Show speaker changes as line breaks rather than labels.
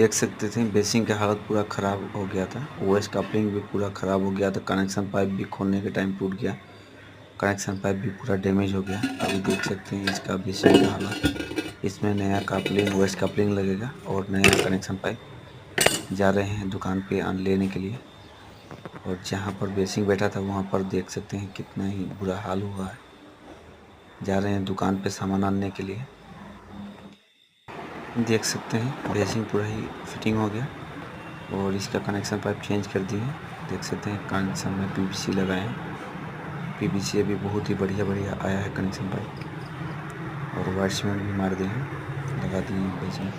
देख सकते थे बेसिंग का हालत पूरा ख़राब हो गया था। ओएस कपलिंग भी पूरा ख़राब हो गया था। कनेक्शन पाइप भी खोलने के टाइम टूट गया। कनेक्शन पाइप भी पूरा डैमेज हो गया। अभी देख सकते हैं इसका बेसिंग का हालत। इसमें नया कपलिंग ओएस कपलिंग लगेगा और नया कनेक्शन पाइप जा रहे हैं दुकान पे लेने के लिए। और जहाँ पर बेसिंग बैठा था वहाँ पर देख सकते हैं कितना ही बुरा हाल हुआ है। जा रहे हैं दुकान पे सामान आनने के लिए। देख सकते हैं बेसिंग पूरा ही फिटिंग हो गया और इसका कनेक्शन पाइप चेंज कर दिए। देख सकते हैं कनेक्शन में पीवीसी लगाए हैं। पीवीसी अभी बहुत ही बढ़िया आया है कनेक्शन पाइप। और वायर सीमेंट भी मार दिए हैं, लगा दिए हैं बेसिंग।